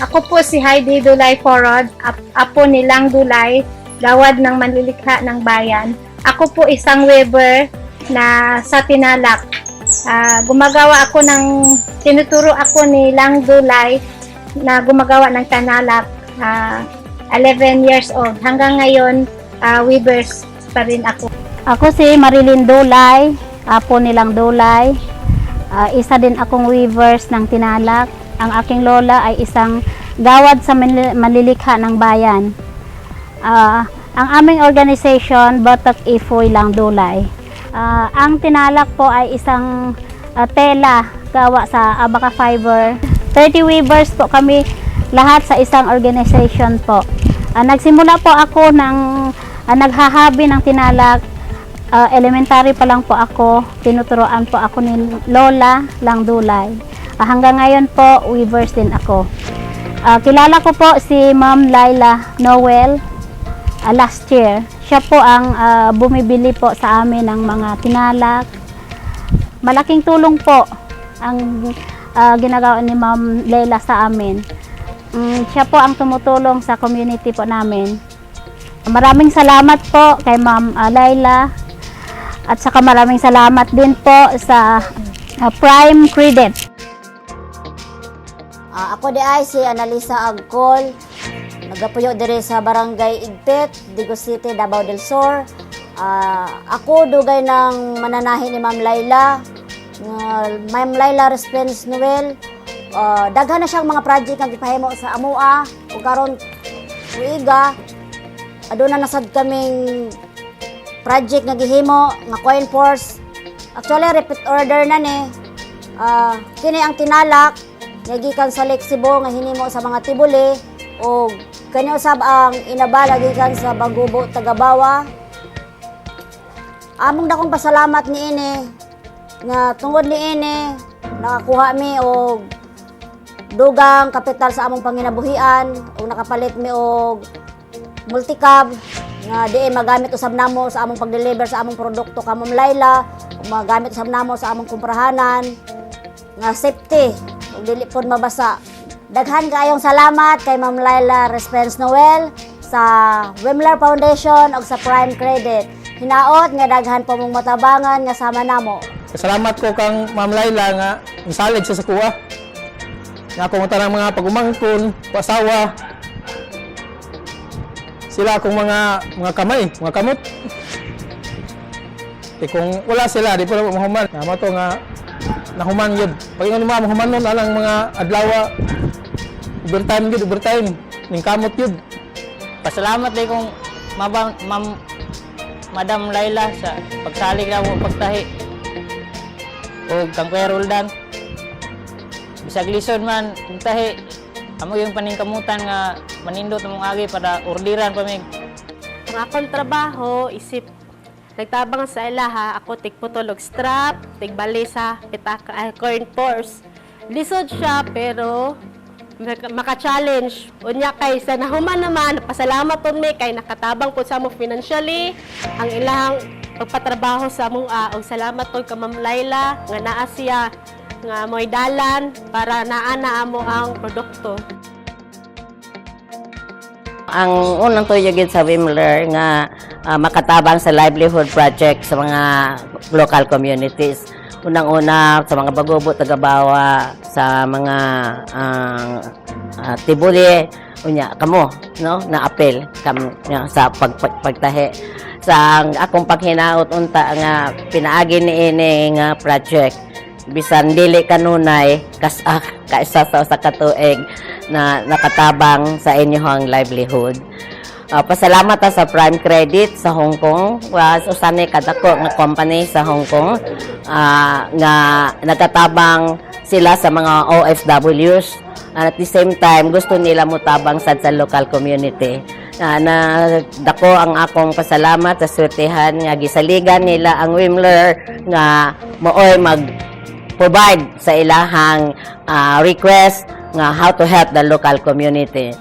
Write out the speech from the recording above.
Ako po si Heidi Dulay Forod, apo ni Lang Dulay, gawad ng manlilikha ng bayan. Ako po isang weaver na sa Tinalak. Gumagawa ako tinuturo ako ni Lang Dulay na gumagawa ng Tinalak. 11 years old. Hanggang ngayon, weavers pa rin ako. Ako si Marilyn Dulay, apo ni Lang Dulay. Isa din akong weavers ng Tinalak. Ang aking lola ay isang gawad sa manlilikha ng bayan. Ang aming organization, Batak Ifoy Lang Dulay. Ang Tinalak po ay isang tela gawa sa abaca fiber. 30 weavers po kami lahat sa isang organization po. Nagsimula po ako ng naghahabi ng Tinalak. Elementary pa lang po ako, tinuturoan po ako ni Lola Lang Dulay. Hanggang ngayon po, weavers din ako. Kilala ko po si Ma'am Laila Noel last year. Siya po ang bumibili po sa amin ng mga Tinalak. Malaking tulong po ang ginagawa ni Ma'am Laila sa amin. Siya po ang tumutulong sa community po namin. Maraming salamat po kay Ma'am Laila. At saka maraming salamat din po sa Prime Credit. Ako di ay si Analisa Agcol. Nagapuyo dire sa Barangay Igpet, Digo City, Davao del Sur. Ako dugay ng mananahi ni Ma'am Laila. Ma'am Laila Response Noel. Daghan na siyang mga project nga gipahimo sa amua. Ug karon tuiga aduna nasad kaming project nga gihimo nga coin force. Actually repeat order na ni. Kini ang Tinalak nga gikan sa Lake Cebu nga hinimo sa mga tibuli o kanyo usab ang inabala gikan sa Bagubo, Tagabawa. Among dakong pasalamat niini nga tungod niini nakakuha mi og dugang kapital sa among panginabuhian o nakapalit mi og multicab nga diin magamit usab namo sa among pag-deliver sa among produkto ka Ma'am Laila, magamit usab namo sa among kumparahanan nga safety ug dili pod mabasa. Daghan kaayong salamat kay Ma'am Laila Response Noel sa Wimler Foundation ug sa Prime Credit. Hinaot nga daghan pa mong matabangan nga sama namo. Salamat ko kang Ma'am Laila nga misalig sa kuha. Nga akong tanang mga pagumangkon, pasawa. Sila akong mga kamay, mga kamot. Kung wala sila, di po na mahuman. Nama to nga nahuman yun. Pag yung mga mahuman nun, alang mga adlawa, overtime, ning kamot yun. Pasalamat din kong Madam Laila sa pagsalig na mo pagtahi. O kang Kuya Roldan. Bisag lison man, pagtahi. Amo yung paningkamutan nga manindot mong agi para ordiran pa mig. Ang akong trabaho, isip nagtabang sa ilaha, ako tigputol og strap, tigbali sa pitaka coin force. Lisod siya pero maka-challenge. Unya kay sa nahuman naman, pasalamat po mi kay nakatabang po sa among financially ang ilang pagpatrabaho sa among og salamat po ka Ma'am Laila nga naa siya nga mo'y dalan para naana mo ang produkto. Ang unang tuyogid sa Wimler nga makatabang sa livelihood project sa mga local communities. Unang-una sa mga Bagubo, Tagabawa, sa mga tibuli, unya kamo no na apel sa pagtahi sa akong paghinaot unta nga pinaagi niini nga project bisan dili kanunay kaisa sa katuig na nakatabang sa inyong livelihood. Pasalamat sa Prime Credit sa Hong Kong. Usanay kadako nga company sa Hong Kong nga nagkatabang sila sa mga OFWs. At the same time, gusto nila mutabang sa local community. Na dako ang akong pasalamat sa swertehan nga gisaligan nila ang Wimler nga mooy mag-provide sa ilahang request nga how to help the local community.